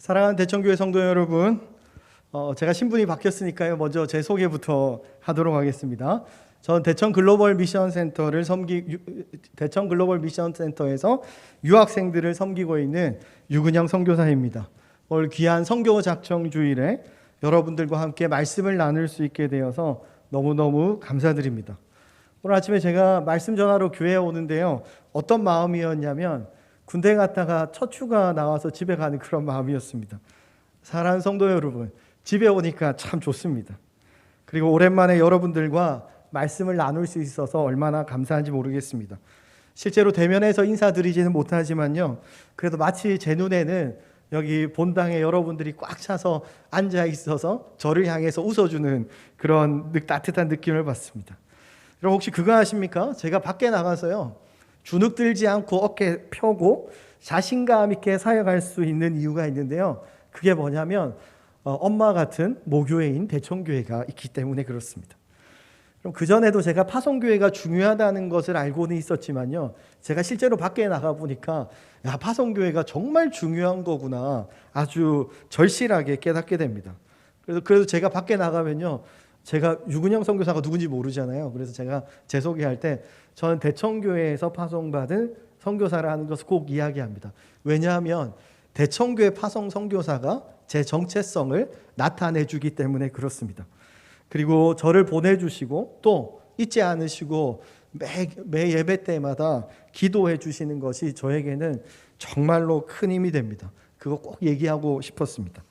사랑하는 대청교회 성도 여러분, 제가 신분이 바뀌었으니까요. 먼저 제 소개부터 하도록 하겠습니다. 전 대청 글로벌 미션 센터를 대청 글로벌 미션 센터에서 유학생들을 섬기고 있는 유근영 선교사입니다. 오늘 귀한 선교 작정 주일에 여러분들과 함께 말씀을 나눌 수 있게 되어서 너무너무 감사드립니다. 오늘 아침에 제가 말씀 전하러 교회에 오는데요. 어떤 마음이었냐면 군대 갔다가 첫 휴가 나와서 집에 가는 그런 마음이었습니다. 사랑하는 성도 여러분, 집에 오니까 참 좋습니다. 그리고 오랜만에 여러분들과 말씀을 나눌 수 있어서 얼마나 감사한지 모르겠습니다. 실제로 대면해서 인사드리지는 못하지만요. 그래도 마치 제 눈에는 여기 본당에 여러분들이 꽉 차서 앉아 있어서 저를 향해서 웃어주는 그런 따뜻한 느낌을 받습니다. 여러분 혹시 그거 아십니까? 제가 밖에 나가서요. 주눅 들지 않고 어깨 펴고 자신감 있게 사역할 수 있는 이유가 있는데요. 그게 뭐냐면 엄마 같은 모교회인 대청교회가 있기 때문에 그렇습니다. 그럼 그전에도 제가 파송교회가 중요하다는 것을 알고는 있었지만요. 제가 실제로 밖에 나가보니까 야, 파송교회가 정말 중요한 거구나 아주 절실하게 깨닫게 됩니다. 그래서 제가 밖에 나가면요. 제가 유근영 선교사가 누군지 모르잖아요. 그래서 제가 제 소개할 때 저는 대청교회에서 파송받은 선교사라는 것을 꼭 이야기합니다. 왜냐하면 대청교회 파송 선교사가 제 정체성을 나타내주기 때문에 그렇습니다. 그리고 저를 보내주시고 또 잊지 않으시고 매 예배 때마다 기도해 주시는 것이 저에게는 정말로 큰 힘이 됩니다. 그거 꼭 얘기하고 싶었습니다.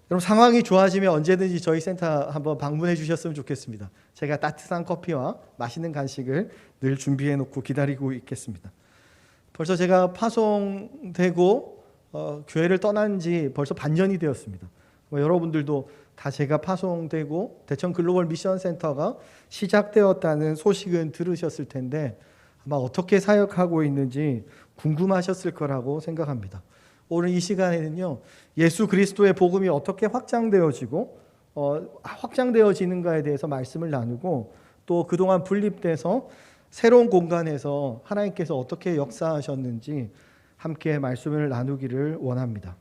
여러분 상황이 좋아지면 언제든지 저희 센터 한번 방문해 주셨으면 좋겠습니다. 제가 따뜻한 커피와 맛있는 간식을 늘 준비해 놓고 기다리고 있겠습니다. 벌써 제가 파송되고 교회를 떠난 지 벌써 반년이 되었습니다. 여러분들도 다 제가 파송되고 대청 글로벌 미션 센터가 시작되었다는 소식은 들으셨을 텐데 아마 어떻게 사역하고 있는지 궁금하셨을 거라고 생각합니다. 오늘 이 시간에는요. 예수 그리스도의 복음이 어떻게 확장되어지는가에 대해서 말씀을 나누고 또 그동안 분립돼서 새로운 공간에서 하나님께서 어떻게 역사하셨는지 함께 말씀을 나누기를 원합니다.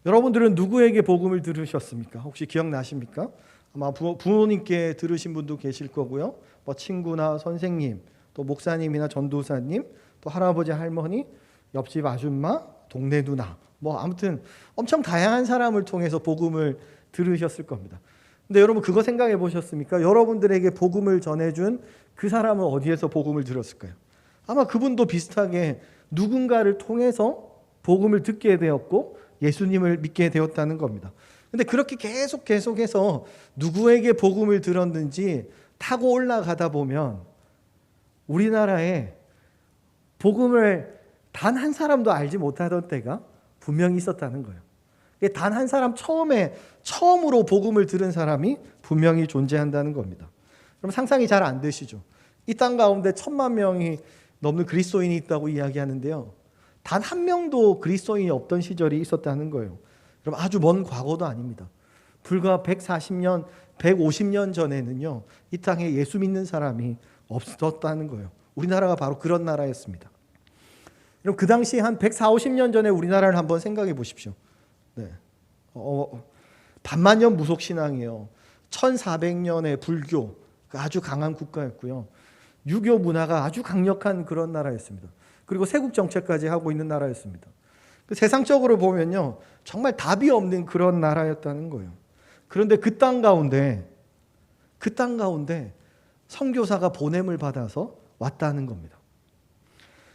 여러분들은 누구에게 복음을 들으셨습니까? 혹시 기억나십니까? 아마 부모님께 들으신 분도 계실 거고요. 뭐 친구나 선생님, 또 목사님이나 전도사님, 또 할아버지, 할머니, 옆집 아줌마, 동네 누나, 뭐 아무튼 엄청 다양한 사람을 통해서 복음을 들으셨을 겁니다. 근데 여러분 그거 생각해 보셨습니까? 여러분들에게 복음을 전해준 그 사람은 어디에서 복음을 들었을까요? 아마 그분도 비슷하게 누군가를 통해서 복음을 듣게 되었고 예수님을 믿게 되었다는 겁니다. 근데 그렇게 계속해서 누구에게 복음을 들었는지 타고 올라가다 보면 우리나라에 복음을 단 한 사람도 알지 못하던 때가 분명히 있었다는 거예요. 단 한 사람 처음으로 복음을 들은 사람이 분명히 존재한다는 겁니다. 그럼 상상이 잘 안 되시죠? 이 땅 가운데 1,000만 명이 넘는 그리스도인이 있다고 이야기하는데요. 단 한 명도 그리스도인이 없던 시절이 있었다는 거예요. 그럼 아주 먼 과거도 아닙니다. 불과 140년, 150년 전에는요. 이 땅에 예수 믿는 사람이 없었다는 거예요. 우리나라가 바로 그런 나라였습니다. 그럼 그 당시 한 140, 50년 전에 우리나라를 한번 생각해 보십시오. 네. 반만년 무속신앙이에요. 1400년의 불교, 아주 강한 국가였고요. 유교 문화가 아주 강력한 그런 나라였습니다. 그리고 세국 정책까지 하고 있는 나라였습니다. 세상적으로 보면요. 정말 답이 없는 그런 나라였다는 거예요. 그런데 그 땅 가운데 선교사가 보냄을 받아서 왔다는 겁니다.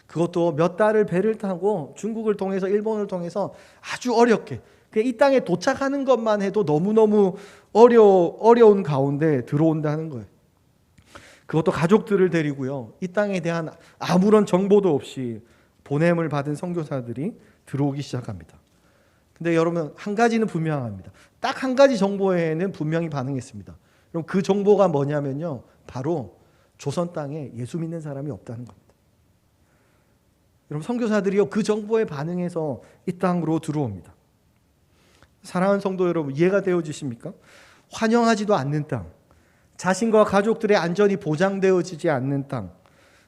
그것도 몇 달을 배를 타고 중국을 통해서 일본을 통해서 아주 어렵게 이 땅에 도착하는 것만 해도 너무너무 어려운 가운데 들어온다는 거예요. 그것도 가족들을 데리고요. 이 땅에 대한 아무런 정보도 없이 보냄을 받은 선교사들이 들어오기 시작합니다. 근데 여러분 한 가지는 분명합니다. 딱 한 가지 정보에는 분명히 반응했습니다. 그럼 그 정보가 뭐냐면요. 바로 조선 땅에 예수 믿는 사람이 없다는 겁니다. 여러분 선교사들이요. 그 정보에 반응해서 이 땅으로 들어옵니다. 사랑하는 성도 여러분 이해가 되어지십니까? 환영하지도 않는 땅, 자신과 가족들의 안전이 보장되어지지 않는 땅,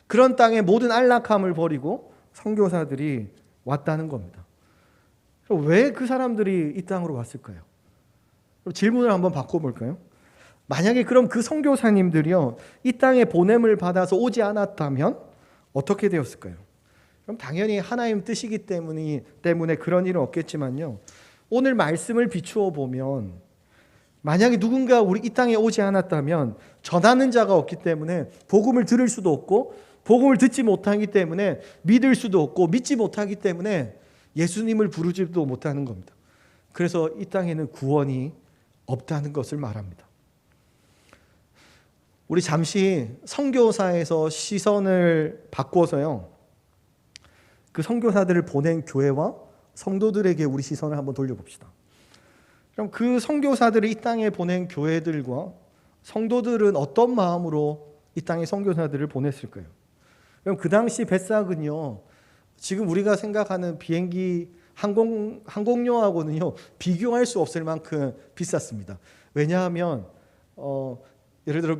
그런 땅에 모든 안락함을 버리고 선교사들이 왔다는 겁니다. 왜 그 사람들이 이 땅으로 왔을까요? 질문을 한번 바꿔볼까요? 만약에 그럼 그 선교사님들이요, 이 땅에 보냄을 받아서 오지 않았다면 어떻게 되었을까요? 그럼 당연히 하나님 뜻이기 때문에 그런 일은 없겠지만요, 오늘 말씀을 비추어 보면 만약에 누군가 우리 이 땅에 오지 않았다면 전하는 자가 없기 때문에 복음을 들을 수도 없고, 복음을 듣지 못하기 때문에 믿을 수도 없고, 믿지 못하기 때문에 예수님을 부르지도 못하는 겁니다. 그래서 이 땅에는 구원이 없다는 것을 말합니다. 우리 잠시 선교사에서 시선을 바꿔서요, 그 선교사들을 보낸 교회와 성도들에게 우리 시선을 한번 돌려봅시다. 그럼 그 선교사들을 이 땅에 보낸 교회들과 성도들은 어떤 마음으로 이 땅에 선교사들을 보냈을까요? 그럼 그 당시 벳삭은요, 지금 우리가 생각하는 비행기 항공료하고는요 비교할 수 없을 만큼 비쌌습니다. 왜냐하면 예를 들어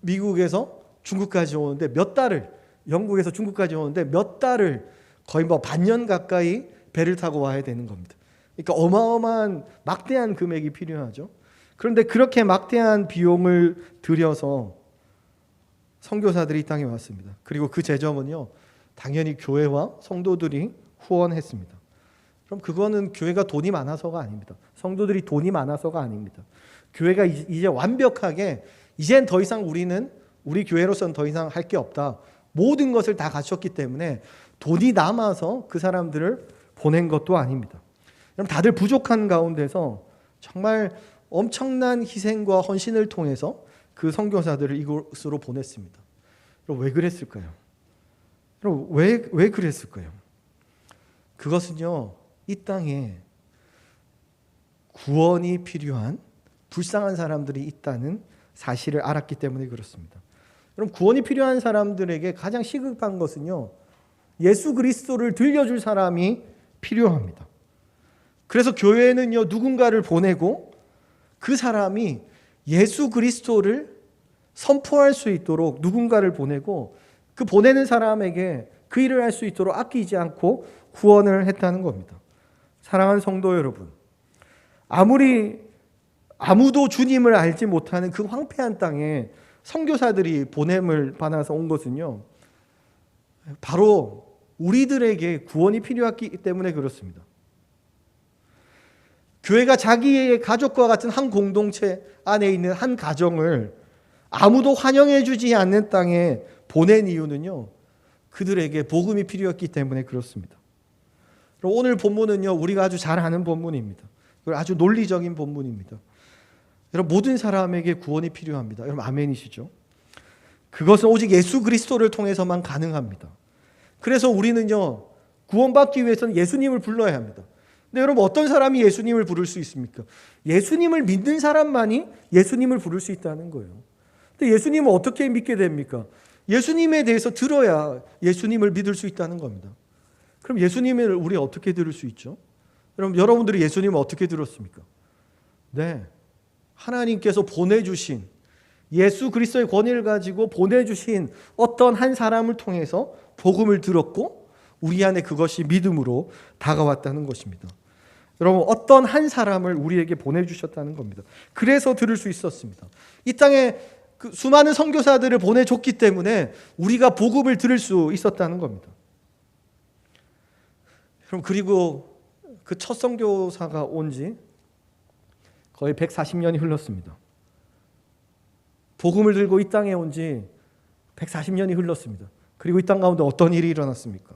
미국에서 중국까지 오는데 몇 달을, 영국에서 중국까지 오는데 몇 달을, 거의 뭐 반년 가까이 배를 타고 와야 되는 겁니다. 그러니까 어마어마한 막대한 금액이 필요하죠. 그런데 그렇게 막대한 비용을 들여서 선교사들이 이 땅에 왔습니다. 그리고 그 재정은요, 당연히 교회와 성도들이 후원했습니다. 그럼 그거는 교회가 돈이 많아서가 아닙니다. 성도들이 돈이 많아서가 아닙니다. 교회가 이제 완벽하게, 이젠 더 이상 우리 교회로서는 더 이상 할 게 없다, 모든 것을 다 갖췄기 때문에 돈이 남아서 그 사람들을 보낸 것도 아닙니다. 그럼 다들 부족한 가운데서 정말 엄청난 희생과 헌신을 통해서 그 선교사들을 이곳으로 보냈습니다. 그럼 왜 그랬을까요? 그럼 왜 그랬을까요? 그것은요, 이 땅에 구원이 필요한 불쌍한 사람들이 있다는 사실을 알았기 때문에 그렇습니다. 그럼 구원이 필요한 사람들에게 가장 시급한 것은요, 예수 그리스도를 들려줄 사람이 필요합니다. 그래서 교회는요, 누군가를 보내고 그 사람이 예수 그리스도를 선포할 수 있도록 누군가를 보내고, 그 보내는 사람에게 그 일을 할 수 있도록 아끼지 않고 후원을 했다는 겁니다. 사랑하는 성도 여러분, 아무도 주님을 알지 못하는 그 황폐한 땅에 선교사들이 보냄을 받아서 온 것은요, 바로 우리들에게 구원이 필요했기 때문에 그렇습니다. 교회가 자기의 가족과 같은 한 공동체 안에 있는 한 가정을 아무도 환영해 주지 않는 땅에 보낸 이유는요, 그들에게 복음이 필요했기 때문에 그렇습니다. 오늘 본문은요, 우리가 아주 잘 아는 본문입니다. 아주 논리적인 본문입니다. 여러분, 모든 사람에게 구원이 필요합니다. 여러분, 아멘이시죠? 그것은 오직 예수 그리스도를 통해서만 가능합니다. 그래서 우리는요, 구원받기 위해서는 예수님을 불러야 합니다. 근데 여러분, 어떤 사람이 예수님을 부를 수 있습니까? 예수님을 믿는 사람만이 예수님을 부를 수 있다는 거예요. 근데 예수님을 어떻게 믿게 됩니까? 예수님에 대해서 들어야 예수님을 믿을 수 있다는 겁니다. 그럼 예수님을 우리 어떻게 들을 수 있죠? 여러분들이 예수님을 어떻게 들었습니까? 네, 하나님께서 보내주신, 예수 그리스도의 권위를 가지고 보내주신 어떤 한 사람을 통해서 복음을 들었고, 우리 안에 그것이 믿음으로 다가왔다는 것입니다. 여러분, 어떤 한 사람을 우리에게 보내주셨다는 겁니다. 그래서 들을 수 있었습니다. 이 땅에 그 수많은 선교사들을 보내줬기 때문에 우리가 복음을 들을 수 있었다는 겁니다. 그럼 그리고 그 첫 선교사가 온 지 거의 140년이 흘렀습니다. 복음을 들고 이 땅에 온 지 140년이 흘렀습니다. 그리고 이 땅 가운데 어떤 일이 일어났습니까?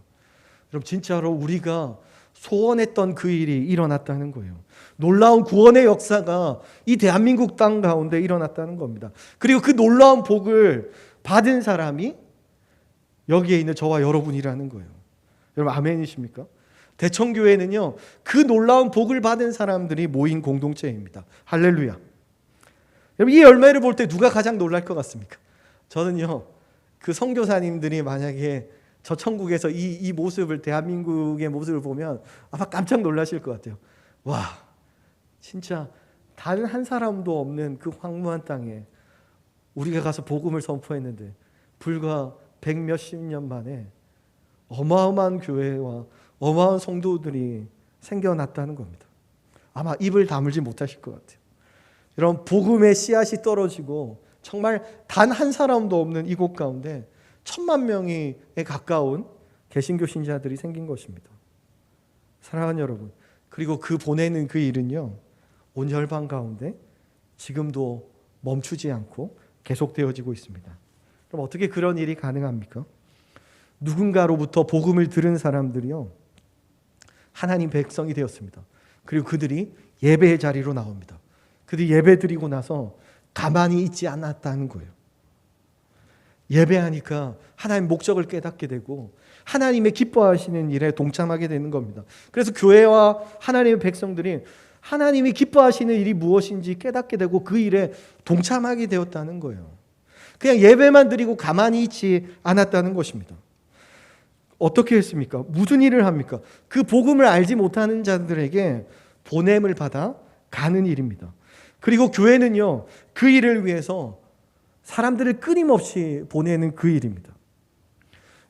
여러분, 진짜로 우리가 소원했던 그 일이 일어났다는 거예요. 놀라운 구원의 역사가 이 대한민국 땅 가운데 일어났다는 겁니다. 그리고 그 놀라운 복을 받은 사람이 여기에 있는 저와 여러분이라는 거예요. 여러분, 아멘이십니까? 대청교회는요, 그 놀라운 복을 받은 사람들이 모인 공동체입니다. 할렐루야. 여러분, 이 열매를 볼 때 누가 가장 놀랄 것 같습니까? 저는요, 그 선교사님들이 만약에 저 천국에서 이 모습을, 대한민국의 모습을 보면 아마 깜짝 놀라실 것 같아요. 와, 진짜 단 한 사람도 없는 그 황무한 땅에 우리가 가서 복음을 선포했는데 불과 100몇십 년 만에 어마어마한 교회와 어마어마한 성도들이 생겨났다는 겁니다. 아마 입을 다물지 못하실 것 같아요. 이런 복음의 씨앗이 떨어지고 정말 단 한 사람도 없는 이곳 가운데 10,000명에 가까운 개신교 신자들이 생긴 것입니다. 사랑하는 여러분, 그리고 그 보내는 그 일은요, 온 열방 가운데 지금도 멈추지 않고 계속되어지고 있습니다. 그럼 어떻게 그런 일이 가능합니까? 누군가로부터 복음을 들은 사람들이요, 하나님 백성이 되었습니다. 그리고 그들이 예배의 자리로 나옵니다. 그들이 예배 드리고 나서 가만히 있지 않았다는 거예요. 예배하니까 하나님 목적을 깨닫게 되고 하나님의 기뻐하시는 일에 동참하게 되는 겁니다. 그래서 교회와 하나님의 백성들이 하나님이 기뻐하시는 일이 무엇인지 깨닫게 되고 그 일에 동참하게 되었다는 거예요. 그냥 예배만 드리고 가만히 있지 않았다는 것입니다. 어떻게 했습니까? 무슨 일을 합니까? 그 복음을 알지 못하는 자들에게 보냄을 받아 가는 일입니다. 그리고 교회는요, 그 일을 위해서 사람들을 끊임없이 보내는 그 일입니다.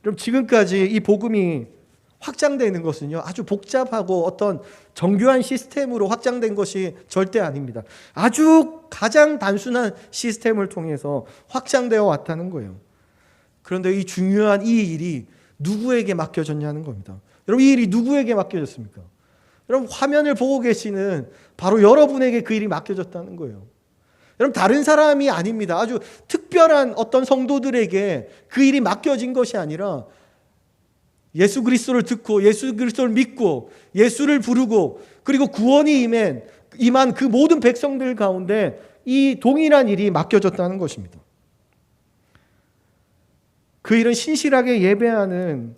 그럼 지금까지 이 복음이 확장되는 것은요, 아주 복잡하고 어떤 정교한 시스템으로 확장된 것이 절대 아닙니다. 아주 가장 단순한 시스템을 통해서 확장되어 왔다는 거예요. 그런데 이 중요한 이 일이 누구에게 맡겨졌냐는 겁니다. 여러분, 이 일이 누구에게 맡겨졌습니까? 여러분, 화면을 보고 계시는 바로 여러분에게 그 일이 맡겨졌다는 거예요. 여러분, 다른 사람이 아닙니다. 아주 특별한 어떤 성도들에게 그 일이 맡겨진 것이 아니라 예수 그리스도를 듣고 예수 그리스도를 믿고 예수를 부르고 그리고 구원이 임한 그 모든 백성들 가운데 이 동일한 일이 맡겨졌다는 것입니다. 그 일은 신실하게 예배하는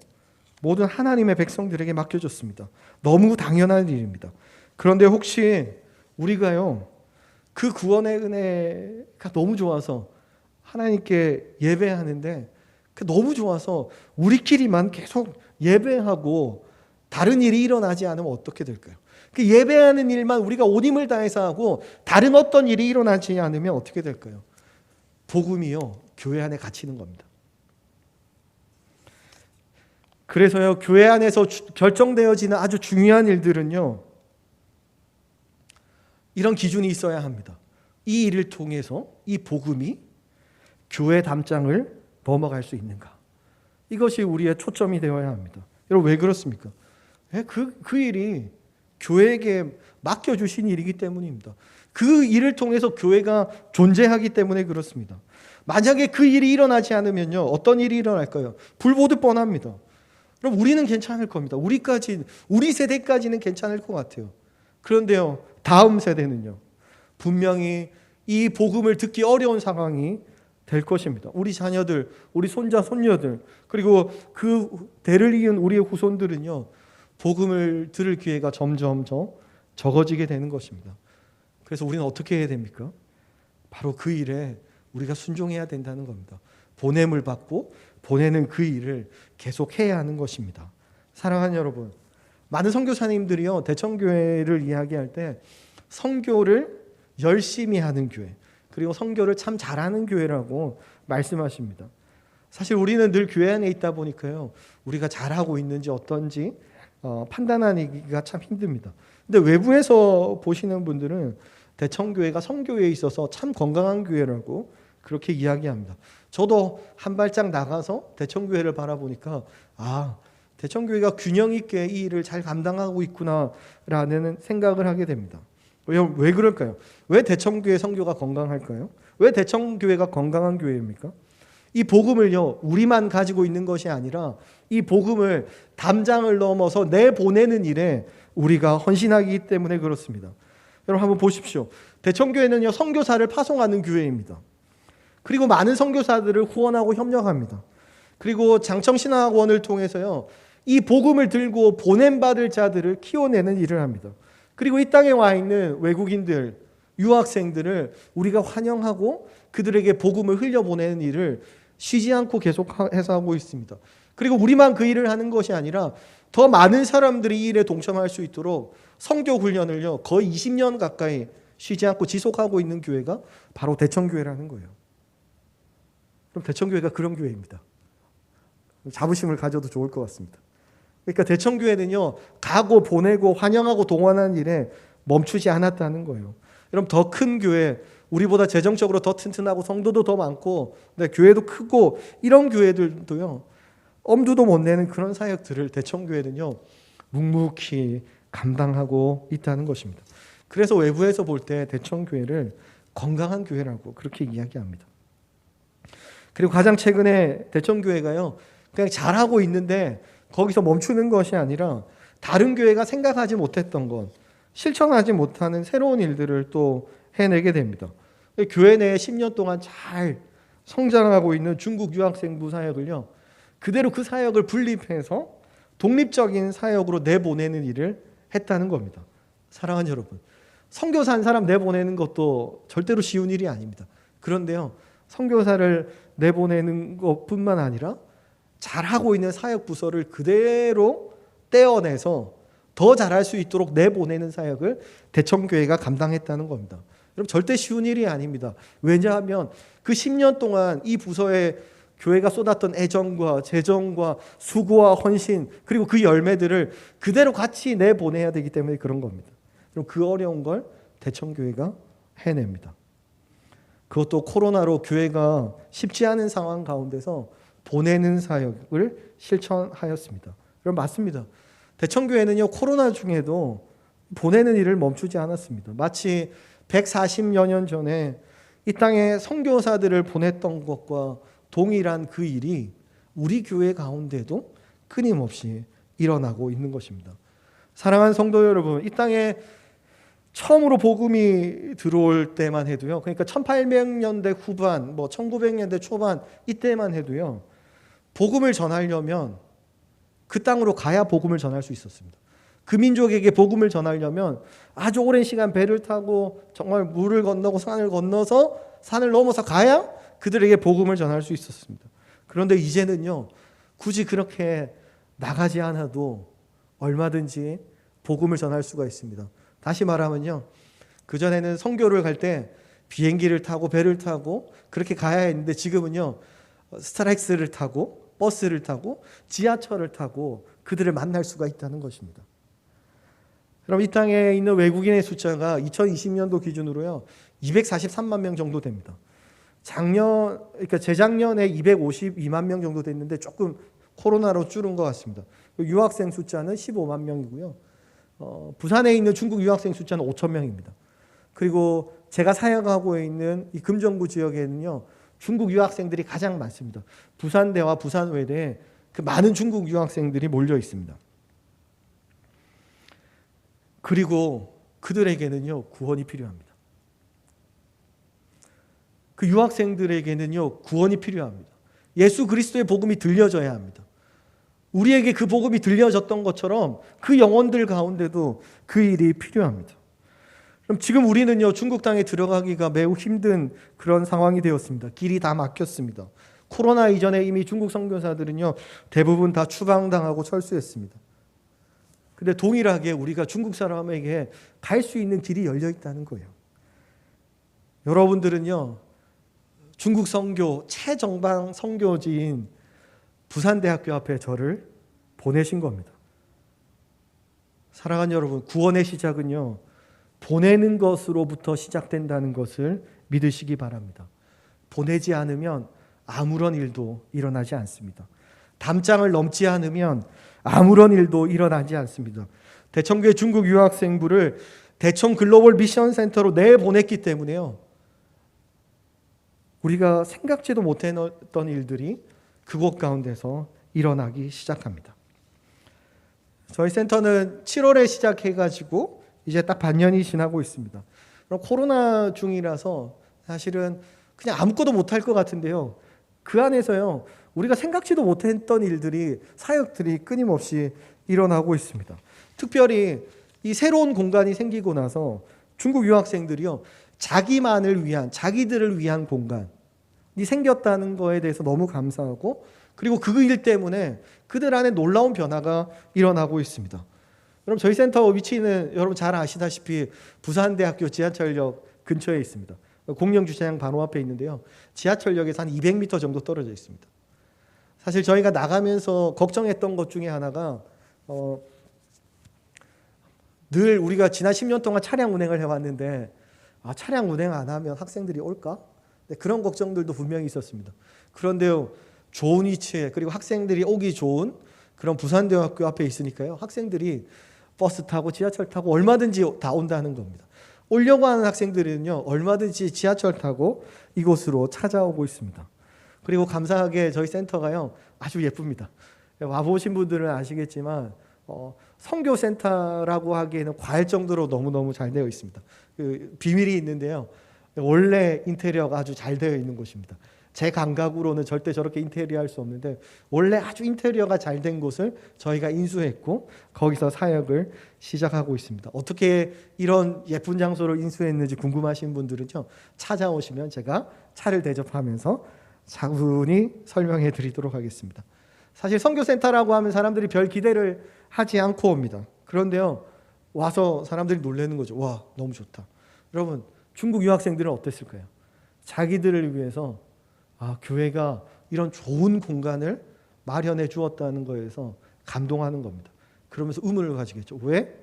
모든 하나님의 백성들에게 맡겨졌습니다. 너무 당연한 일입니다. 그런데 혹시 우리가요, 그 구원의 은혜가 너무 좋아서 하나님께 예배하는데 너무 좋아서 우리끼리만 계속 예배하고 다른 일이 일어나지 않으면 어떻게 될까요? 그 예배하는 일만 우리가 온 힘을 다해서 하고 다른 어떤 일이 일어나지 않으면 어떻게 될까요? 복음이요, 교회 안에 갇히는 겁니다. 그래서요, 교회 안에서 결정되어지는 아주 중요한 일들은요, 이런 기준이 있어야 합니다. 이 일을 통해서 이 복음이 교회 담장을 넘어갈 수 있는가? 이것이 우리의 초점이 되어야 합니다. 여러분, 왜 그렇습니까? 그 일이 교회에게 맡겨주신 일이기 때문입니다. 그 일을 통해서 교회가 존재하기 때문에 그렇습니다. 만약에 그 일이 일어나지 않으면요, 어떤 일이 일어날까요? 불보듯 뻔합니다. 그럼 우리는 괜찮을 겁니다. 우리 세대까지는 괜찮을 것 같아요. 그런데요, 다음 세대는요, 분명히 이 복음을 듣기 어려운 상황이 될 것입니다. 우리 자녀들, 우리 손자, 손녀들, 그리고 그 대를 이은 우리의 후손들은요, 복음을 들을 기회가 점점 적어지게 되는 것입니다. 그래서 우리는 어떻게 해야 됩니까? 바로 그 일에 우리가 순종해야 된다는 겁니다. 보냄을 받고 보내는 그 일을 계속 해야 하는 것입니다. 사랑하는 여러분, 많은 선교사님들이요, 대청교회를 이야기할 때 선교를 열심히 하는 교회, 그리고 선교를 참 잘하는 교회라고 말씀하십니다. 사실 우리는 늘 교회 안에 있다 보니까요, 우리가 잘하고 있는지 어떤지 판단하기가 참 힘듭니다. 근데 외부에서 보시는 분들은 대청교회가 선교회에 있어서 참 건강한 교회라고 그렇게 이야기합니다. 저도 한 발짝 나가서 대청교회를 바라보니까 대청교회가 균형 있게 이 일을 잘 감당하고 있구나라는 생각을 하게 됩니다. 왜 그럴까요? 왜 대청교회 선교가 건강할까요? 왜 대청교회가 건강한 교회입니까? 이 복음을요, 우리만 가지고 있는 것이 아니라 이 복음을 담장을 넘어서 내보내는 일에 우리가 헌신하기 때문에 그렇습니다. 여러분, 한번 보십시오. 대청교회는요, 선교사를 파송하는 교회입니다. 그리고 많은 선교사들을 후원하고 협력합니다. 그리고 장청신학원을 통해서요, 이 복음을 들고 보냄받을 자들을 키워내는 일을 합니다. 그리고 이 땅에 와 있는 외국인들, 유학생들을 우리가 환영하고 그들에게 복음을 흘려보내는 일을 쉬지 않고 계속해서 하고 있습니다. 그리고 우리만 그 일을 하는 것이 아니라 더 많은 사람들이 이 일에 동참할 수 있도록 선교 훈련을요, 거의 20년 가까이 쉬지 않고 지속하고 있는 교회가 바로 대청교회라는 거예요. 그럼 대청교회가 그런 교회입니다. 자부심을 가져도 좋을 것 같습니다. 그러니까 대청교회는요, 가고 보내고 환영하고 동원하는 일에 멈추지 않았다는 거예요. 여러분, 더 큰 교회, 우리보다 재정적으로 더 튼튼하고 성도도 더 많고 교회도 크고 이런 교회들도요, 엄두도 못 내는 그런 사역들을 대청교회는요 묵묵히 감당하고 있다는 것입니다. 그래서 외부에서 볼 때 대청교회를 건강한 교회라고 그렇게 이야기합니다. 그리고 가장 최근에 대청교회가요, 그냥 잘하고 있는데 거기서 멈추는 것이 아니라 다른 교회가 생각하지 못했던 것, 실천하지 못하는 새로운 일들을 또 해내게 됩니다. 교회 내에 10년 동안 잘 성장하고 있는 중국 유학생부 사역을요, 그대로 그 사역을 분립해서 독립적인 사역으로 내보내는 일을 했다는 겁니다. 사랑하는 여러분, 선교사 한 사람 내보내는 것도 절대로 쉬운 일이 아닙니다. 그런데요, 선교사를 내보내는 것뿐만 아니라 잘하고 있는 사역 부서를 그대로 떼어내서 더 잘할 수 있도록 내보내는 사역을 대청교회가 감당했다는 겁니다. 여러분, 절대 쉬운 일이 아닙니다. 왜냐하면 그 10년 동안 이 부서에 교회가 쏟았던 애정과 재정과 수고와 헌신, 그리고 그 열매들을 그대로 같이 내보내야 되기 때문에 그런 겁니다. 그럼 그 어려운 걸 대청교회가 해냅니다. 그것도 코로나로 교회가 쉽지 않은 상황 가운데서 보내는 사역을 실천하였습니다. 여러분, 맞습니다. 대청교회는요, 코로나 중에도 보내는 일을 멈추지 않았습니다. 마치 140여 년 전에 이 땅에 선교사들을 보냈던 것과 동일한 그 일이 우리 교회 가운데도 끊임없이 일어나고 있는 것입니다. 사랑하는 성도 여러분, 이 땅에 처음으로 복음이 들어올 때만 해도요, 그러니까 1800년대 후반, 1900년대 초반 이때만 해도요, 복음을 전하려면 그 땅으로 가야 복음을 전할 수 있었습니다. 그 민족에게 복음을 전하려면 아주 오랜 시간 배를 타고 정말 물을 건너고 산을 건너서 산을 넘어서 가야 그들에게 복음을 전할 수 있었습니다. 그런데 이제는요, 굳이 그렇게 나가지 않아도 얼마든지 복음을 전할 수가 있습니다. 다시 말하면요, 그전에는 선교를 갈 때 비행기를 타고 배를 타고 그렇게 가야 했는데 지금은요, 스타렉스를 타고 버스를 타고 지하철을 타고 그들을 만날 수가 있다는 것입니다. 그럼 이 땅에 있는 외국인의 숫자가 2020년도 기준으로요 243만 명 정도 됩니다. 그러니까 재작년에 252만 명 정도 됐는데 조금 코로나로 줄은 것 같습니다. 유학생 숫자는 15만 명이고요. 부산에 있는 중국 유학생 숫자는 5천 명입니다. 그리고 제가 사역하고 있는 이 금정구 지역에는요, 중국 유학생들이 가장 많습니다. 부산대와 부산외대에 그 많은 중국 유학생들이 몰려 있습니다. 그리고 그들에게는요, 구원이 필요합니다. 그 유학생들에게는요, 구원이 필요합니다. 예수 그리스도의 복음이 들려져야 합니다. 우리에게 그 복음이 들려졌던 것처럼 그 영혼들 가운데도 그 일이 필요합니다. 그럼 지금 우리는요, 중국 땅에 들어가기가 매우 힘든 그런 상황이 되었습니다. 길이 다 막혔습니다. 코로나 이전에 이미 중국 선교사들은요, 대부분 다 추방당하고 철수했습니다. 근데 동일하게 우리가 중국 사람에게 갈 수 있는 길이 열려 있다는 거예요. 여러분들은요, 중국 선교 최정방 선교지인 부산대학교 앞에 저를 보내신 겁니다. 사랑하는 여러분, 구원의 시작은요, 보내는 것으로부터 시작된다는 것을 믿으시기 바랍니다. 보내지 않으면 아무런 일도 일어나지 않습니다. 담장을 넘지 않으면 아무런 일도 일어나지 않습니다. 대청교회 중국 유학생부를 대청 글로벌 미션 센터로 내보냈기 때문에요, 우리가 생각지도 못했던 일들이 그곳 가운데서 일어나기 시작합니다. 저희 센터는 7월에 시작해가지고 이제 딱 반년이 지나고 있습니다. 그럼 코로나 중이라서 사실은 그냥 아무것도 못할 것 같은데요, 그 안에서요, 우리가 생각지도 못했던 일들이, 사역들이 끊임없이 일어나고 있습니다. 특별히 이 새로운 공간이 생기고 나서 중국 유학생들이요, 자기만을 위한, 자기들을 위한 공간이 생겼다는 거에 대해서 너무 감사하고, 그리고 그 일 때문에 그들 안에 놀라운 변화가 일어나고 있습니다. 여러분, 저희 센터 위치는 여러분 잘 아시다시피 부산대학교 지하철역 근처에 있습니다. 공영주차장 바로 앞에 있는데요, 지하철역에서 한 200m 정도 떨어져 있습니다. 사실 저희가 나가면서 걱정했던 것 중에 하나가 늘 우리가 지난 10년 동안 차량 운행을 해왔는데 차량 운행 안 하면 학생들이 올까? 네, 그런 걱정들도 분명히 있었습니다. 그런데요, 좋은 위치에 그리고 학생들이 오기 좋은 그런 부산대학교 앞에 있으니까요, 학생들이 버스 타고 지하철 타고 얼마든지 다 온다는 겁니다. 오려고 하는 학생들은요, 얼마든지 지하철 타고 이곳으로 찾아오고 있습니다. 그리고 감사하게 저희 센터가요, 아주 예쁩니다. 와보신 분들은 아시겠지만 선교센터라고 하기에는 과할 정도로 너무너무 잘 되어 있습니다. 그 비밀이 있는데요, 원래 인테리어가 아주 잘 되어 있는 곳입니다. 제 감각으로는 절대 저렇게 인테리어 할 수 없는데 원래 아주 인테리어가 잘 된 곳을 저희가 인수했고 거기서 사역을 시작하고 있습니다. 어떻게 이런 예쁜 장소를 인수했는지 궁금하신 분들은요, 찾아오시면 제가 차를 대접하면서 차분히 설명해 드리도록 하겠습니다. 사실 선교센터라고 하면 사람들이 별 기대를 하지 않고 옵니다. 그런데요, 와서 사람들이 놀라는 거죠. 와, 너무 좋다. 여러분, 중국 유학생들은 어땠을까요? 자기들을 위해서 교회가 이런 좋은 공간을 마련해 주었다는 거에서 감동하는 겁니다. 그러면서 의문을 가지겠죠. 왜?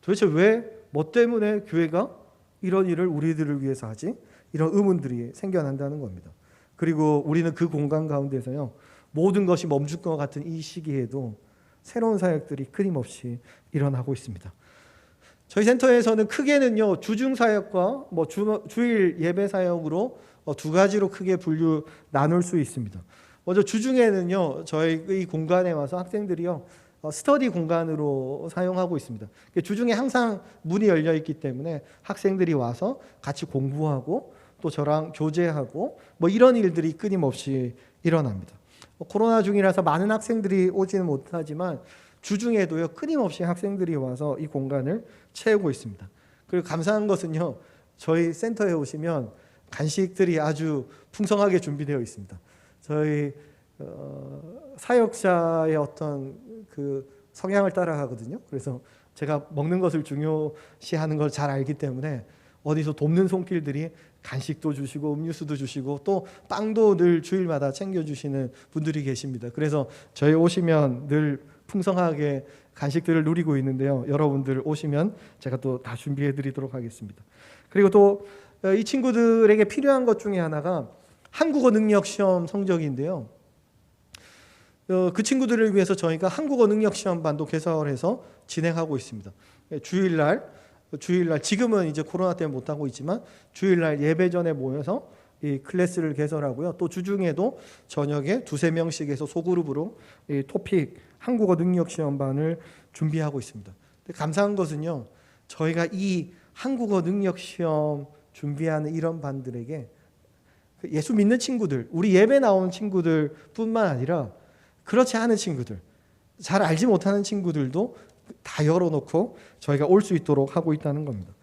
도대체 왜? 뭐 때문에 교회가 이런 일을 우리들을 위해서 하지? 이런 의문들이 생겨난다는 겁니다. 그리고 우리는 그 공간 가운데서요, 모든 것이 멈출 것 같은 이 시기에도 새로운 사역들이 끊임없이 일어나고 있습니다. 저희 센터에서는 크게는요, 주중 사역과 주일 예배 사역으로 두 가지로 크게 나눌 수 있습니다. 먼저 주중에는요, 저희 이 공간에 와서 학생들이요, 스터디 공간으로 사용하고 있습니다. 주중에 항상 문이 열려 있기 때문에 학생들이 와서 같이 공부하고 또 저랑 교제하고 이런 일들이 끊임없이 일어납니다. 코로나 중이라서 많은 학생들이 오지는 못하지만 주중에도요, 끊임없이 학생들이 와서 이 공간을 채우고 있습니다. 그리고 감사한 것은요, 저희 센터에 오시면 간식들이 아주 풍성하게 준비되어 있습니다. 저희 사역자의 어떤 그 성향을 따라가거든요. 그래서 제가 먹는 것을 중요시하는 걸 잘 알기 때문에 어디서 돕는 손길들이 간식도 주시고 음료수도 주시고 또 빵도 늘 주일마다 챙겨주시는 분들이 계십니다. 그래서 저희 오시면 늘 풍성하게 간식들을 누리고 있는데요, 여러분들 오시면 제가 또 다 준비해 드리도록 하겠습니다. 그리고 또 이 친구들에게 필요한 것 중에 하나가 한국어 능력 시험 성적인데요, 그 친구들을 위해서 저희가 한국어 능력 시험반도 개설해서 진행하고 있습니다. 주일날 지금은 이제 코로나 때문에 못하고 있지만 주일날 예배 전에 모여서 이 클래스를 개설하고요, 또 주중에도 저녁에 2-3명씩 해서 소그룹으로 이 토픽 한국어 능력 시험반을 준비하고 있습니다. 감사한 것은요, 저희가 이 한국어 능력 시험 준비하는 이런 반들에게 예수 믿는 친구들, 우리 예배 나오는 친구들 뿐만 아니라 그렇지 않은 친구들, 잘 알지 못하는 친구들도 다 열어놓고 저희가 올 수 있도록 하고 있다는 겁니다.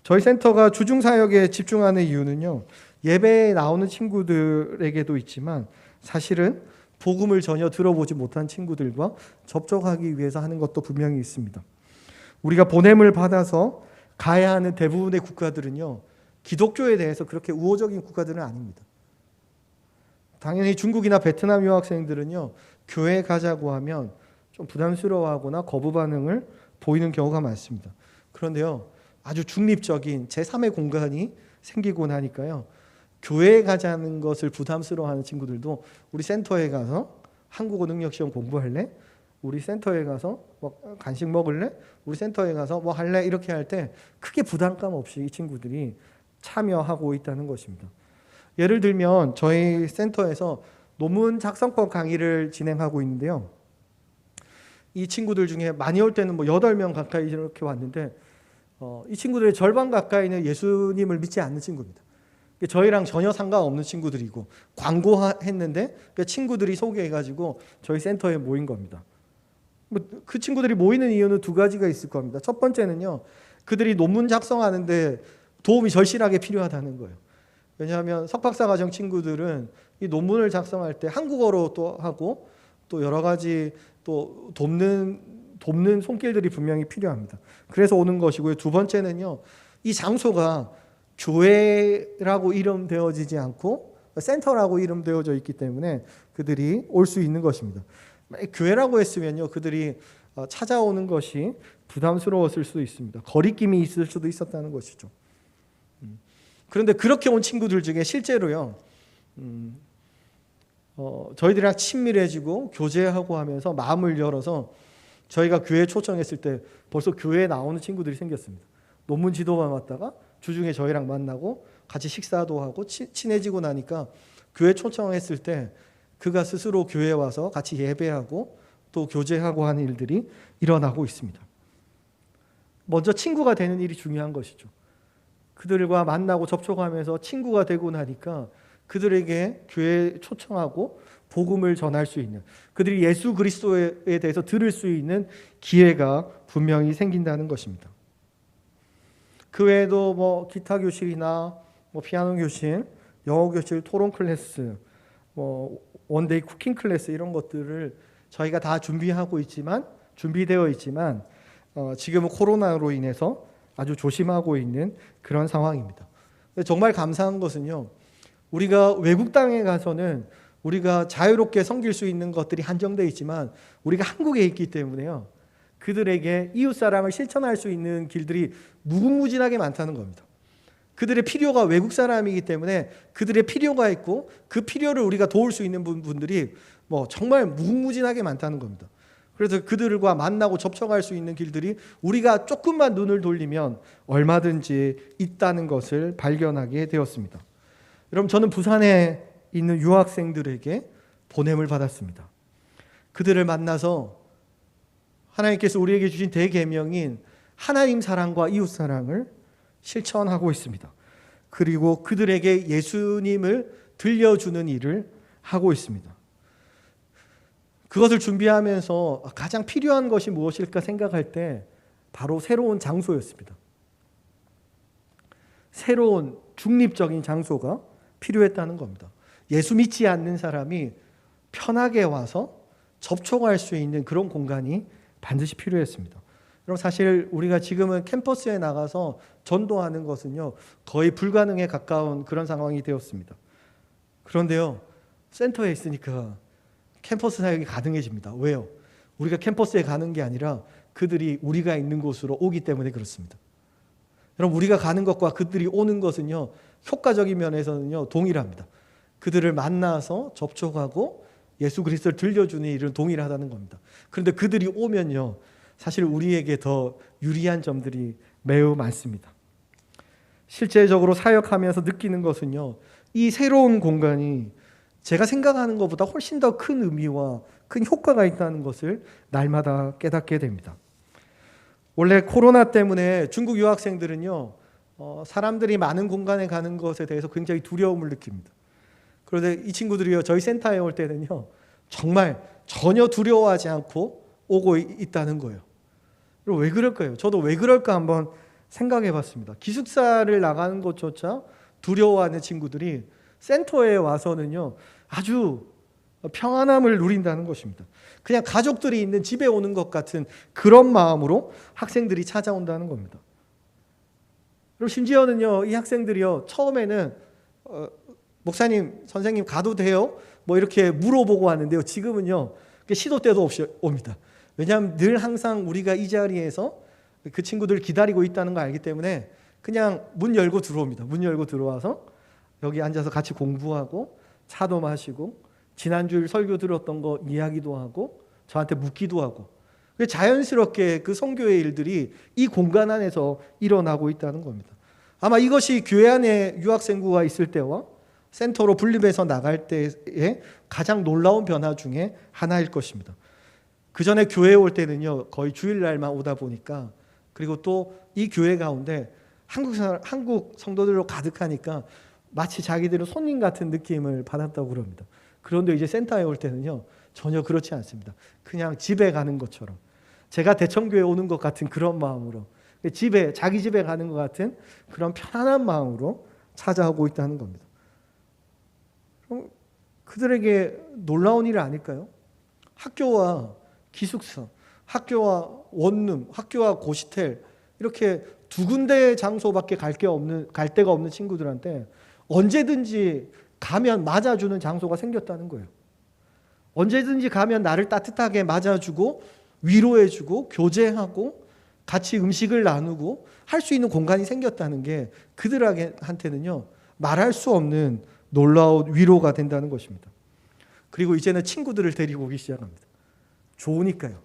저희 센터가 주중 사역에 집중하는 이유는요, 예배에 나오는 친구들에게도 있지만 사실은 복음을 전혀 들어보지 못한 친구들과 접촉하기 위해서 하는 것도 분명히 있습니다. 우리가 보냄을 받아서 가야 하는 대부분의 국가들은요, 기독교에 대해서 그렇게 우호적인 국가들은 아닙니다. 당연히 중국이나 베트남 유학생들은요, 교회 가자고 하면 좀 부담스러워하거나 거부 반응을 보이는 경우가 많습니다. 그런데요, 아주 중립적인 제3의 공간이 생기고 나니까요, 교회에 가자는 것을 부담스러워하는 친구들도 우리 센터에 가서 한국어 능력 시험 공부할래? 우리 센터에 가서 간식 먹을래? 우리 센터에 가서 할래? 이렇게 할 때 크게 부담감 없이 이 친구들이 참여하고 있다는 것입니다. 예를 들면 저희 센터에서 논문 작성법 강의를 진행하고 있는데요, 이 친구들 중에 많이 올 때는 8명 가까이 이렇게 왔는데 이 친구들의 절반 가까이는 예수님을 믿지 않는 친구입니다. 저희랑 전혀 상관없는 친구들이고 광고했는데 그 친구들이 소개해가지고 저희 센터에 모인 겁니다. 그 친구들이 모이는 이유는 2가지가 있을 겁니다. 첫 번째는요, 그들이 논문 작성하는데 도움이 절실하게 필요하다는 거예요. 왜냐하면 석박사 과정 친구들은 이 논문을 작성할 때 한국어로 또 하고 또 여러 가지 또 돕는 손길들이 분명히 필요합니다. 그래서 오는 것이고요. 2번째는요, 이 장소가 교회라고 이름되어지지 않고 센터라고 이름되어져 있기 때문에 그들이 올 수 있는 것입니다. 교회라고 했으면요, 그들이 찾아오는 것이 부담스러웠을 수도 있습니다. 거리낌이 있을 수도 있었다는 것이죠. 그런데 그렇게 온 친구들 중에 실제로요, 저희들이랑 친밀해지고 교제하고 하면서 마음을 열어서 저희가 교회 초청했을 때 벌써 교회에 나오는 친구들이 생겼습니다. 논문 지도만 왔다가 주중에 저희랑 만나고 같이 식사도 하고 친해지고 나니까 교회 초청했을 때 그가 스스로 교회에 와서 같이 예배하고 또 교제하고 하는 일들이 일어나고 있습니다. 먼저 친구가 되는 일이 중요한 것이죠. 그들과 만나고 접촉하면서 친구가 되고 나니까 그들에게 교회에 초청하고 복음을 전할 수 있는, 그들이 예수 그리스도에 대해서 들을 수 있는 기회가 분명히 생긴다는 것입니다. 그 외에도 뭐 기타 교실이나 뭐 피아노 교실, 영어 교실, 토론 클래스, 뭐 원데이 쿠킹 클래스 이런 것들을 저희가 다 준비되어 있지만 지금은 코로나로 인해서 아주 조심하고 있는 그런 상황입니다. 정말 감사한 것은요, 우리가 외국 땅에 가서는 우리가 자유롭게 섬길 수 있는 것들이 한정되어 있지만 우리가 한국에 있기 때문에요, 그들에게 이웃사랑을 실천할 수 있는 길들이 무궁무진하게 많다는 겁니다. 그들의 필요가 외국 사람이기 때문에 그들의 필요가 있고 그 필요를 우리가 도울 수 있는 분들이 뭐 정말 무궁무진하게 많다는 겁니다. 그래서 그들과 만나고 접촉할 수 있는 길들이 우리가 조금만 눈을 돌리면 얼마든지 있다는 것을 발견하게 되었습니다. 여러분, 저는 부산에 있는 유학생들에게 보냄을 받았습니다. 그들을 만나서 하나님께서 우리에게 주신 대계명인 하나님 사랑과 이웃 사랑을 실천하고 있습니다. 그리고 그들에게 예수님을 들려주는 일을 하고 있습니다. 그것을 준비하면서 가장 필요한 것이 무엇일까 생각할 때 바로 새로운 장소였습니다. 새로운 중립적인 장소가 필요했다는 겁니다. 예수 믿지 않는 사람이 편하게 와서 접촉할 수 있는 그런 공간이 반드시 필요했습니다. 그럼 사실 우리가 지금은 캠퍼스에 나가서 전도하는 것은요, 거의 불가능에 가까운 그런 상황이 되었습니다. 그런데요, 센터에 있으니까 캠퍼스 사역이 가능해집니다. 왜요? 우리가 캠퍼스에 가는 게 아니라 그들이 우리가 있는 곳으로 오기 때문에 그렇습니다. 여러분, 우리가 가는 것과 그들이 오는 것은요, 효과적인 면에서는요, 동일합니다. 그들을 만나서 접촉하고 예수 그리스도를 들려주는 일은 동일하다는 겁니다. 그런데 그들이 오면요, 사실 우리에게 더 유리한 점들이 매우 많습니다. 실제적으로 사역하면서 느끼는 것은요, 이 새로운 공간이 제가 생각하는 것보다 훨씬 더 큰 의미와 큰 효과가 있다는 것을 날마다 깨닫게 됩니다. 원래 코로나 때문에 중국 유학생들은요, 사람들이 많은 공간에 가는 것에 대해서 굉장히 두려움을 느낍니다. 그런데 이 친구들이요, 저희 센터에 올 때는요, 정말 전혀 두려워하지 않고 오고 있다는 거예요. 그럼 왜 그럴까요? 저도 왜 그럴까 한번 생각해 봤습니다. 기숙사를 나가는 것조차 두려워하는 친구들이 센터에 와서는요, 아주 평안함을 누린다는 것입니다. 그냥 가족들이 있는 집에 오는 것 같은 그런 마음으로 학생들이 찾아온다는 겁니다. 그리고 심지어는요, 이 학생들이요, 처음에는 목사님, 선생님 가도 돼요? 뭐 이렇게 물어보고 왔는데요, 지금은요, 시도 때도 없이 옵니다. 왜냐하면 늘 항상 우리가 이 자리에서 그 친구들 기다리고 있다는 걸 알기 때문에 그냥 문 열고 들어옵니다. 문 열고 들어와서 여기 앉아서 같이 공부하고 차도 마시고 지난주일 설교 들었던 거 이야기도 하고 저한테 묻기도 하고, 자연스럽게 그 선교의 일들이 이 공간 안에서 일어나고 있다는 겁니다. 아마 이것이 교회 안에 유학생구가 있을 때와 센터로 분립해서 나갈 때의 가장 놀라운 변화 중에 하나일 것입니다. 그 전에 교회에 올 때는요, 거의 주일날만 오다 보니까, 그리고 또 이 교회 가운데 한국 성도들로 가득하니까 마치 자기들은 손님 같은 느낌을 받았다고 그럽니다. 그런데 이제 센터에 올 때는요, 전혀 그렇지 않습니다. 그냥 집에 가는 것처럼, 제가 대청교회 오는 것 같은 그런 마음으로, 자기 집에 가는 것 같은 그런 편안한 마음으로 찾아오고 있다는 겁니다. 그럼 그들에게 놀라운 일 아닐까요? 학교와 기숙사, 학교와 원룸, 학교와 고시텔, 이렇게 두 군데 장소밖에 갈 데가 없는 친구들한테 언제든지 가면 맞아주는 장소가 생겼다는 거예요. 언제든지 가면 나를 따뜻하게 맞아주고 위로해주고 교제하고 같이 음식을 나누고 할 수 있는 공간이 생겼다는 게 그들한테는요 말할 수 없는 놀라운 위로가 된다는 것입니다. 그리고 이제는 친구들을 데리고 오기 시작합니다. 좋으니까요.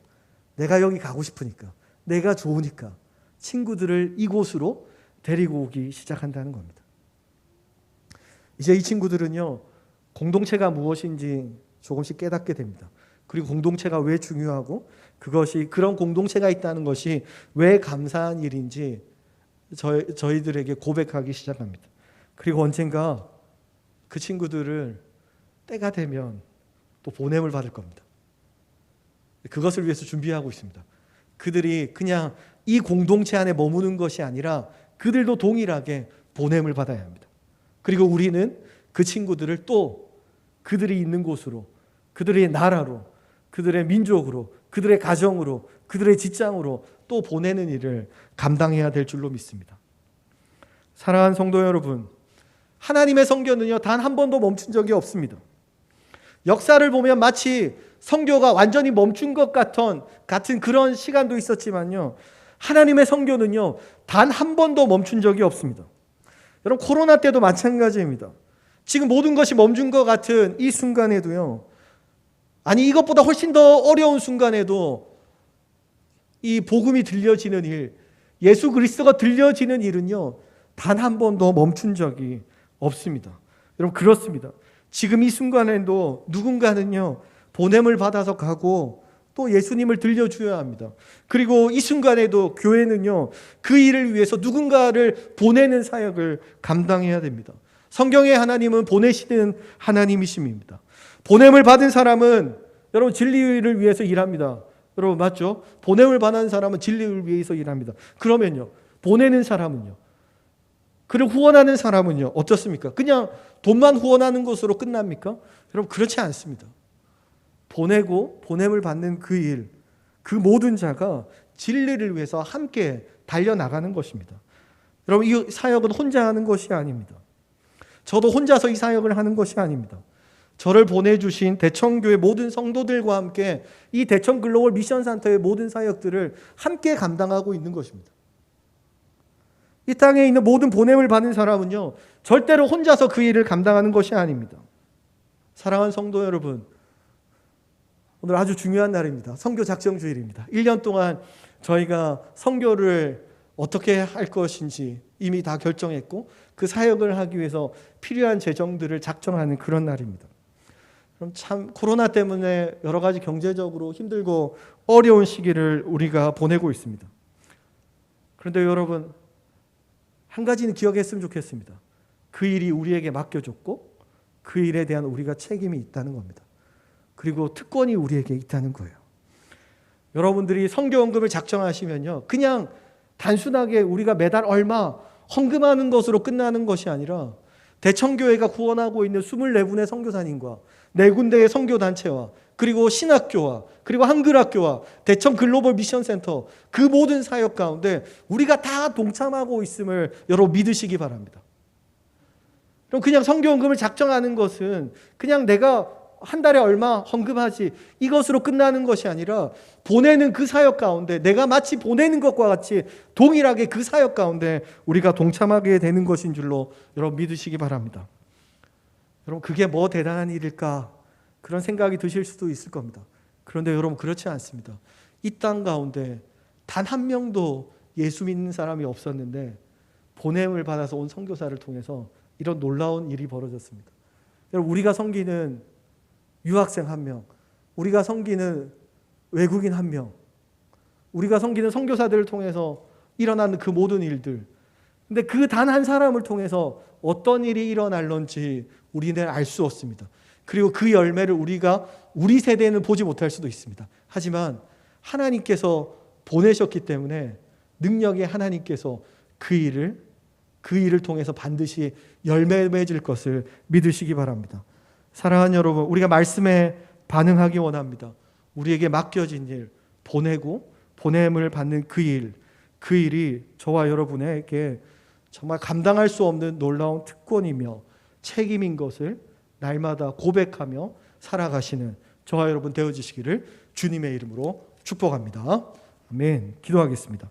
내가 여기 가고 싶으니까, 내가 좋으니까 친구들을 이곳으로 데리고 오기 시작한다는 겁니다. 이제 이 친구들은요 공동체가 무엇인지 조금씩 깨닫게 됩니다. 그리고 공동체가 왜 중요하고 그런 공동체가 있다는 것이 왜 감사한 일인지 저희들에게 고백하기 시작합니다. 그리고 언젠가 그 친구들을 때가 되면 또 보냄을 받을 겁니다. 그것을 위해서 준비하고 있습니다. 그들이 그냥 이 공동체 안에 머무는 것이 아니라 그들도 동일하게 보냄을 받아야 합니다. 그리고 우리는 그 친구들을 또 그들이 있는 곳으로, 그들의 나라로, 그들의 민족으로, 그들의 가정으로, 그들의 직장으로 또 보내는 일을 감당해야 될 줄로 믿습니다. 사랑하는 성도 여러분, 하나님의 선교는요 단 한 번도 멈춘 적이 없습니다. 역사를 보면 마치 선교가 완전히 멈춘 것 같은 그런 시간도 있었지만요, 하나님의 선교는요 단 한 번도 멈춘 적이 없습니다. 여러분, 코로나 때도 마찬가지입니다. 지금 모든 것이 멈춘 것 같은 이 순간에도요, 아니 이것보다 훨씬 더 어려운 순간에도 이 복음이 들려지는 일, 예수 그리스도가 들려지는 일은요 단 한 번도 멈춘 적이 없습니다. 여러분, 그렇습니다. 지금 이 순간에도 누군가는요 보냄을 받아서 가고 또 예수님을 들려줘야 합니다. 그리고 이 순간에도 교회는요 그 일을 위해서 누군가를 보내는 사역을 감당해야 됩니다. 성경의 하나님은 보내시는 하나님이십니다. 보냄을 받은 사람은 여러분 진리를 위해서 일합니다. 여러분 맞죠? 보냄을 받은 사람은 진리를 위해서 일합니다. 그러면요 보내는 사람은요, 그를 후원하는 사람은요 어떻습니까? 그냥 돈만 후원하는 것으로 끝납니까? 여러분 그렇지 않습니다. 보내고 보냄을 받는 그 일, 그 모든 자가 진리를 위해서 함께 달려나가는 것입니다. 여러분, 이 사역은 혼자 하는 것이 아닙니다. 저도 혼자서 이 사역을 하는 것이 아닙니다. 저를 보내주신 대청교회 모든 성도들과 함께 이 대청 글로벌 미션 센터의 모든 사역들을 함께 감당하고 있는 것입니다. 이 땅에 있는 모든 보냄을 받는 사람은요 절대로 혼자서 그 일을 감당하는 것이 아닙니다. 사랑하는 성도 여러분, 오늘 아주 중요한 날입니다. 선교 작정 주일입니다. 1년 동안 저희가 선교를 어떻게 할 것인지 이미 다 결정했고 그 사역을 하기 위해서 필요한 재정들을 작정하는 그런 날입니다. 그럼 참 코로나 때문에 여러 가지 경제적으로 힘들고 어려운 시기를 우리가 보내고 있습니다. 그런데 여러분, 한 가지는 기억했으면 좋겠습니다. 그 일이 우리에게 맡겨졌고 그 일에 대한 우리가 책임이 있다는 겁니다. 그리고 특권이 우리에게 있다는 거예요. 여러분들이 선교헌금을 작정하시면요 그냥 단순하게 우리가 매달 얼마 헌금하는 것으로 끝나는 것이 아니라 대청교회가 구원하고 있는 24분의 선교사님과 4군데의 선교단체와 그리고 신학교와 그리고 한글학교와 대청 글로벌 미션 센터, 그 모든 사역 가운데 우리가 다 동참하고 있음을 여러분 믿으시기 바랍니다. 그럼 그냥 선교헌금을 작정하는 것은 그냥 내가 한 달에 얼마 헌금하지 이것으로 끝나는 것이 아니라 보내는 그 사역 가운데 내가 마치 보내는 것과 같이 동일하게 그 사역 가운데 우리가 동참하게 되는 것인 줄로 여러분 믿으시기 바랍니다. 여러분, 그게 뭐 대단한 일일까 그런 생각이 드실 수도 있을 겁니다. 그런데 여러분 그렇지 않습니다. 이 땅 가운데 단 한 명도 예수 믿는 사람이 없었는데 보냄을 받아서 온 선교사를 통해서 이런 놀라운 일이 벌어졌습니다. 여러분, 우리가 섬기는 유학생 1명, 우리가 섬기는 외국인 1명, 우리가 섬기는 선교사들을 통해서 일어나는 그 모든 일들, 근데 그 단 한 사람을 통해서 어떤 일이 일어날런지 우리는 알 수 없습니다. 그리고 그 열매를 우리 세대는 보지 못할 수도 있습니다. 하지만 하나님께서 보내셨기 때문에 능력의 하나님께서 그 일을 통해서 반드시 열매 맺을 것을 믿으시기 바랍니다. 사랑하는 여러분, 우리가 말씀에 반응하기 원합니다. 우리에게 맡겨진 일, 보내고 보냄을 받는 그 일이 저와 여러분에게 정말 감당할 수 없는 놀라운 특권이며 책임인 것을 날마다 고백하며 살아가시는 저와 여러분 되어주시기를 주님의 이름으로 축복합니다. 아멘. 기도하겠습니다.